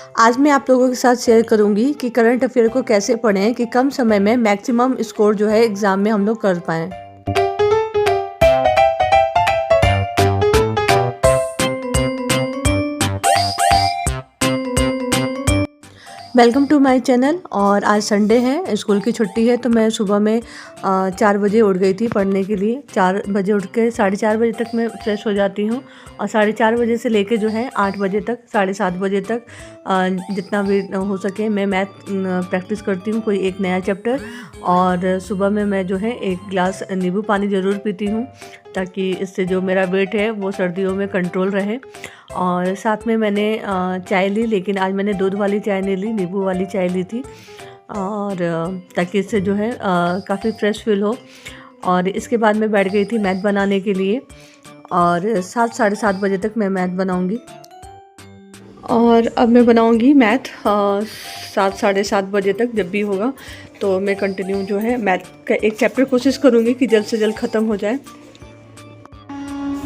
आज मैं आप लोगों के साथ शेयर करूंगी कि करंट अफेयर को कैसे पढ़ें कि कम समय में मैक्सिमम स्कोर जो है एग्ज़ाम में हम लोग कर पाएँ। Welcome to my channel. और आज संडे है, स्कूल की छुट्टी है, तो मैं सुबह में 4 बजे उठ गई थी पढ़ने के लिए। 4 बजे उठ के 4:30 बजे तक मैं फ्रेश हो जाती हूँ और 4:30 बजे से लेके जो है 8 बजे तक, 7:30 बजे तक जितना भी हो सके मैं मैथ प्रैक्टिस करती हूँ, कोई एक नया चैप्टर। और सुबह में मैं जो है 1 गिलास नींबू पानी ज़रूर पीती हूँ ताकि इससे जो मेरा वेट है वो सर्दियों में कंट्रोल रहे। और साथ में मैंने चाय ली, लेकिन आज मैंने दूध वाली चाय नहीं ली, नींबू वाली चाय ली थी, और ताकि इससे जो है काफ़ी फ्रेश फील हो। और इसके बाद मैं बैठ गई थी मैथ बनाने के लिए और 7 साढ़े 7 बजे तक मैं मैथ बनाऊंगी। और अब मैं बनाऊंगी मैथ 7 साढ़े 7 बजे तक जब भी होगा, तो मैं कंटिन्यू जो है मैथ का एक चैप्टर कोशिश करूँगी कि जल्द से जल्द ख़त्म हो जाए।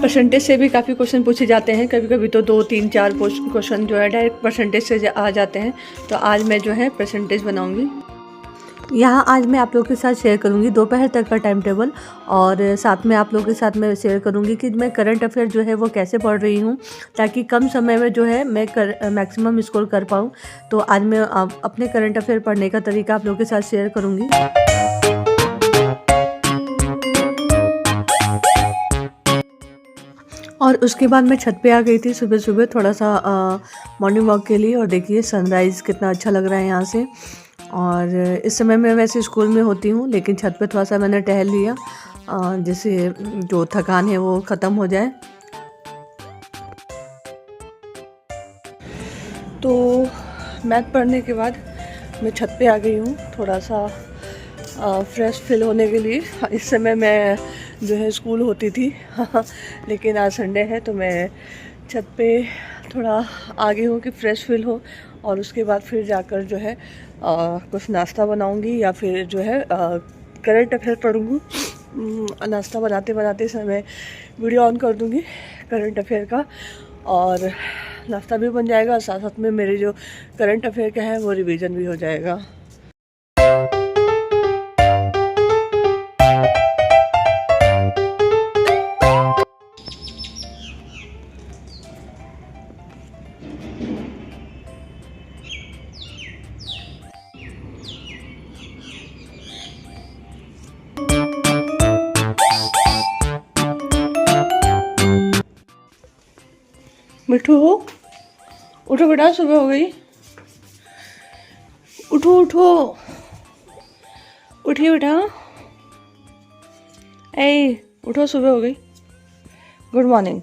परसेंटेज से भी काफ़ी क्वेश्चन पूछे जाते हैं, कभी कभी तो 2 3 4 क्वेश्चन जो है डायरेक्ट परसेंटेज से आ जाते हैं। तो आज मैं जो है परसेंटेज बनाऊंगी। यहाँ आज मैं आप लोगों के साथ शेयर करूँगी दोपहर तक का टाइम टेबल, और साथ में आप लोगों के साथ मैं शेयर करूँगी कि मैं करंट अफेयर जो है वो कैसे पढ़ रही हूँ ताकि कम समय में जो है मैं मैक्सिमम स्कोर कर पाऊँ। तो आज मैं अपने करंट अफेयर पढ़ने का तरीका आप लोगों के साथ शेयर करूँगी। और उसके बाद मैं छत पे आ गई थी सुबह सुबह थोड़ा सा मॉर्निंग वॉक के लिए, और देखिए सनराइज़ कितना अच्छा लग रहा है यहाँ से। और इस समय मैं वैसे स्कूल में होती हूँ, लेकिन छत पे थोड़ा सा मैंने टहल लिया जिससे जो थकान है वो ख़त्म हो जाए। तो मैथ पढ़ने के बाद मैं छत पे आ गई हूँ थोड़ा सा फ्रेश फील होने के लिए। इस समय मैं जो है स्कूल होती थी लेकिन आज संडे है तो मैं छत पे थोड़ा आ गई हूँ कि फ़्रेश फील हो। और उसके बाद फिर जाकर जो है कुछ नाश्ता बनाऊँगी या फिर जो है करंट अफेयर पढ़ूँगी। नाश्ता बनाते बनाते समय वीडियो ऑन कर दूँगी करंट अफेयर का, और नाश्ता भी बन जाएगा, साथ साथ में मेरे जो करंट अफेयर का है वो रिवीजन भी हो जाएगा। मिठू उठो बेटा, सुबह हो गई, उठो उठो, उठिए बेटा, ए उठो, सुबह हो गई, गुड मॉर्निंग।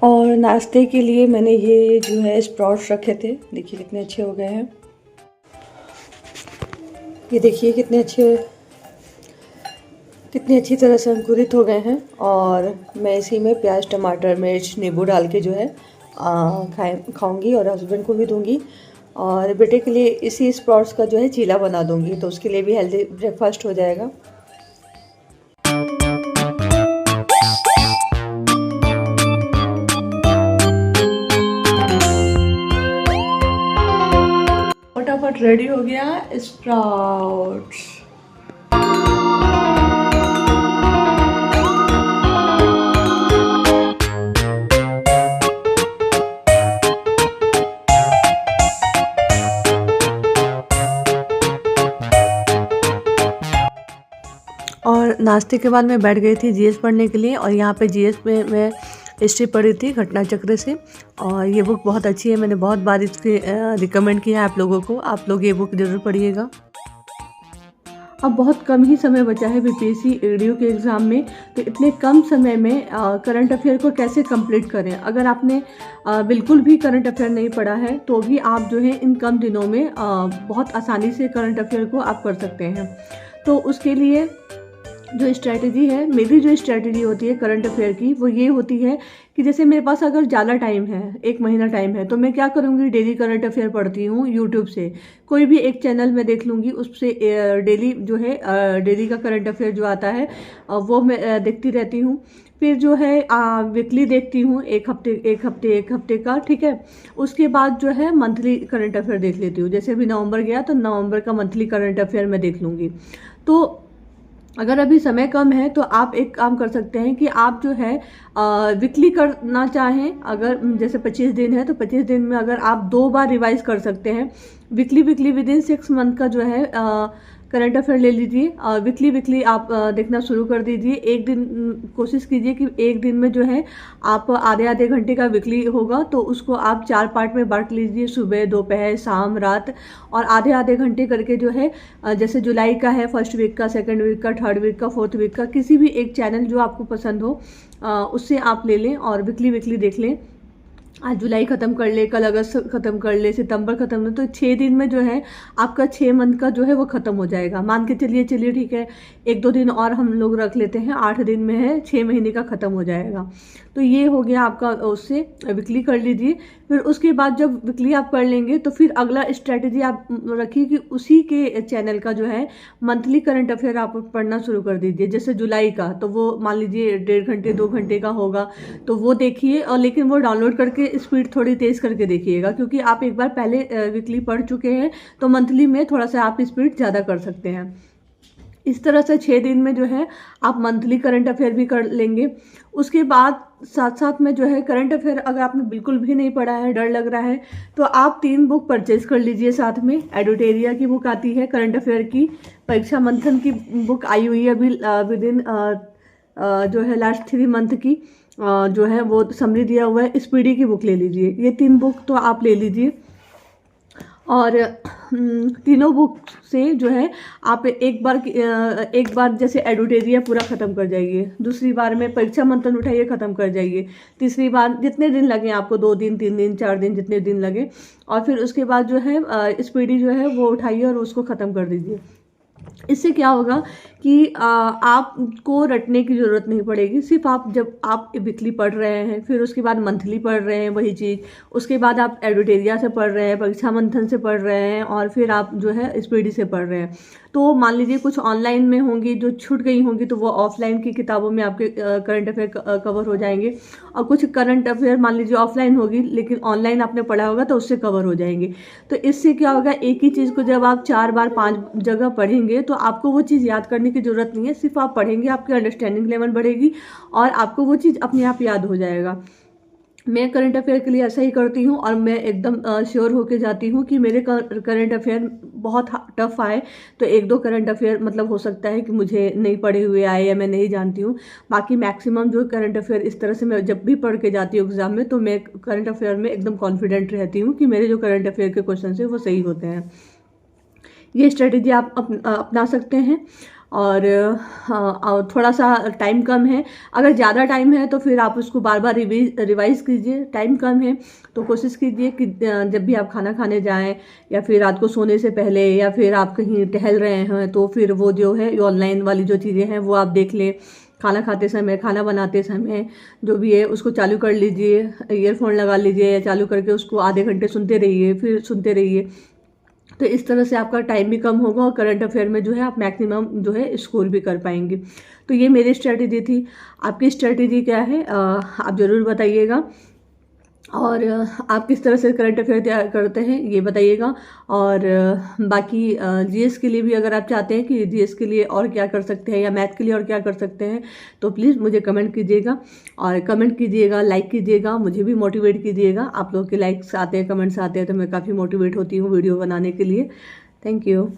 और नाश्ते के लिए मैंने ये जो है स्प्राउट्स रखे थे, देखिए कितने अच्छे हो गए हैं। ये देखिए कितने अच्छी तरह से अंकुरित हो गए हैं। और मैं इसी में प्याज टमाटर मिर्च नींबू डाल के जो है खाऊंगी और हस्बैंड को भी दूंगी। और बेटे के लिए इसी स्प्राउट्स का जो है चीला बना दूंगी, तो उसके लिए भी हेल्दी ब्रेकफास्ट हो जाएगा। फटाफट रेडी हो गया स्प्राउट्स। और नाश्ते के बाद मैं बैठ गई थी जीएस पढ़ने के लिए, और यहाँ पे जीएस में मैं हिस्ट्री पढ़ी थी घटना चक्र से। और ये बुक बहुत अच्छी है, मैंने बहुत बार इसके रिकमेंड किया है आप लोगों को, आप लोग ये बुक ज़रूर पढ़िएगा। अब बहुत कम ही समय बचा है बीपीएससी एडीओ के एग्ज़ाम में, तो इतने कम समय में करंट अफेयर को कैसे कंप्लीट करें। अगर आपने बिल्कुल भी करंट अफेयर नहीं पढ़ा है तो भी आप जो है इन कम दिनों में बहुत आसानी से करंट अफेयर को आप कर सकते हैं। तो उसके लिए जो स्ट्रैटेजी है, मेरी जो स्ट्रैटेजी होती है करंट अफेयर की, वो ये होती है कि जैसे मेरे पास अगर ज़्यादा टाइम है, 1 महीना टाइम है, तो मैं क्या करूँगी, डेली करंट अफेयर पढ़ती हूँ यूट्यूब से। कोई भी एक चैनल में देख लूँगी, उससे डेली जो है डेली का करंट अफेयर जो आता है वो मैं देखती रहती हूँ। फिर जो है वीकली देखती हूँ, एक हफ्ते का, ठीक है। उसके बाद जो है मंथली करंट अफेयर देख लेती हूँ। जैसे अभी नवंबर गया तो नवंबर का मंथली करंट अफेयर मैं देख लूँगी। तो अगर अभी समय कम है तो आप एक काम कर सकते हैं कि आप जो है वीकली करना चाहें, अगर जैसे 25 दिन है तो 25 दिन में अगर आप 2 बार रिवाइज कर सकते हैं। वीकली विद इन 6 मंथ का जो है करंट अफेयर ले लीजिए। वीकली आप देखना शुरू कर दीजिए। एक दिन कोशिश कीजिए कि एक दिन में जो है आप आधे घंटे का वीकली होगा तो उसको आप 4 पार्ट में बांट लीजिए, सुबह, दोपहर, शाम, रात, और आधे घंटे करके जो है जैसे जुलाई का है, फर्स्ट वीक का, सेकंड वीक का, थर्ड वीक का, फोर्थ वीक का, किसी भी एक चैनल जो आपको पसंद हो उससे आप ले लें और वीकली देख लें। आज जुलाई ख़त्म कर ले, कल अगस्त ख़त्म कर ले, सितंबर ख़त्म ले, तो 6 दिन में जो है आपका 6 मंथ का जो है वो ख़त्म हो जाएगा। मान के चलिए ठीक है, 1-2 दिन और हम लोग रख लेते हैं, 8 दिन में है 6 महीने का ख़त्म हो जाएगा। तो ये हो गया आपका, उससे वीकली कर लीजिए। फिर उसके बाद जब वीकली आप कर लेंगे तो फिर अगला स्ट्रैटेजी आप रखिए कि उसी के चैनल का जो है मंथली करंट अफेयर आप पढ़ना शुरू कर दीजिए। जैसे जुलाई का तो वो मान लीजिए 1.5 घंटे 2 घंटे का होगा, तो वो देखिए, और लेकिन वो डाउनलोड करके स्पीड थोड़ी तेज़ करके देखिएगा, क्योंकि आप एक बार पहले वीकली पढ़ चुके हैं तो मंथली में थोड़ा सा आप स्पीड ज़्यादा कर सकते हैं। इस तरह से 6 दिन में जो है आप मंथली करंट अफेयर भी कर लेंगे। उसके बाद साथ साथ में जो है करंट अफेयर अगर आपने बिल्कुल भी नहीं पढ़ा है, डर लग रहा है, तो आप 3 बुक परचेज कर लीजिए साथ में। एडुटेरिया की बुक आती है करंट अफेयर की, परीक्षा मंथन की बुक आई हुई है अभी विद इन जो है लास्ट 3 मंथ की जो है वो समरी दिया हुआ है। स्पीडी की बुक ले लीजिए। ये 3 बुक तो आप ले लीजिए, और तीनों बुक से जो है आप एक बार जैसे एडुटेरिया पूरा ख़त्म कर जाइए, दूसरी बार में परीक्षा मंथन उठाइए, ख़त्म कर जाइए, तीसरी बार जितने दिन लगे आपको, 2 दिन 3 दिन 4 दिन जितने दिन लगे, और फिर उसके बाद जो है स्पीडी जो है वो उठाइए और उसको ख़त्म कर दीजिए। इससे क्या होगा कि आपको रटने की ज़रूरत नहीं पड़ेगी। सिर्फ आप जब आप वीकली पढ़ रहे हैं, फिर उसके बाद मंथली पढ़ रहे हैं वही चीज़, उसके बाद आप एडुटेरिया से पढ़ रहे हैं, परीक्षा मंथन से पढ़ रहे हैं, और फिर आप जो है स्पीडी से पढ़ रहे हैं। तो मान लीजिए कुछ ऑनलाइन में होंगी जो छूट गई होंगी, तो वो ऑफलाइन की किताबों में आपके करंट अफेयर कवर हो जाएंगे, और कुछ करंट अफेयर मान लीजिए ऑफलाइन होगी लेकिन ऑनलाइन आपने पढ़ा होगा तो उससे कवर हो जाएंगे। तो इससे क्या होगा, एक ही चीज़ को जब आप 4 बार 5 जगह पढ़ेंगे तो आपको वो चीज़ याद करने की ज़रूरत नहीं है। सिर्फ आप पढ़ेंगे, आपकी अंडरस्टैंडिंग लेवल बढ़ेगी और आपको वो चीज़ अपने आप याद हो जाएगा। मैं करंट अफेयर के लिए ऐसा ही करती हूँ, और मैं एकदम श्योर होके जाती हूँ कि मेरे करंट अफेयर बहुत टफ आए तो 1-2 करंट अफेयर मतलब हो सकता है कि मुझे नहीं पढ़े हुए आए या मैं नहीं जानती हूँ। बाकी मैक्सिमम जो करंट अफेयर इस तरह से मैं जब भी पढ़ के जाती हूँ एग्जाम में, तो मैं करंट अफेयर में एकदम कॉन्फिडेंट रहती हूँ कि मेरे जो करंट अफेयर के क्वेश्चन है वो सही होते हैं। ये स्ट्रेटेजी आप अपना सकते हैं। और थोड़ा सा टाइम कम है, अगर ज़्यादा टाइम है तो फिर आप उसको बार बार रिवाइज कीजिए। टाइम कम है तो कोशिश कीजिए कि जब भी आप खाना खाने जाएं, या फिर रात को सोने से पहले, या फिर आप कहीं टहल रहे हैं, तो फिर वो जो है ऑनलाइन वाली जो चीज़ें हैं वो आप देख लें। खाना खाते समय, खाना बनाते समय जो भी है उसको चालू कर लीजिए, ईयरफोन लगा लीजिए, या चालू करके उसको आधे घंटे सुनते रहिए, फिर सुनते रहिए। तो इस तरह से आपका टाइम भी कम होगा और करंट अफेयर में जो है आप मैक्सिमम जो है स्कोर भी कर पाएंगे। तो ये मेरी स्ट्रेटेजी थी। आपकी स्ट्रेटेजी क्या है आप ज़रूर बताइएगा, और आप किस तरह से करंट अफेयर तैयार करते हैं ये बताइएगा। और बाकी जीएस के लिए भी अगर आप चाहते हैं कि जीएस के लिए और क्या कर सकते हैं या मैथ के लिए और क्या कर सकते हैं, तो प्लीज़ मुझे कमेंट कीजिएगा, और कमेंट कीजिएगा, लाइक कीजिएगा, मुझे भी मोटिवेट कीजिएगा। आप लोग के लाइक्स आते हैं, कमेंट्स आते हैं तो मैं काफ़ी मोटिवेट होती हूँ वीडियो बनाने के लिए। Thank you.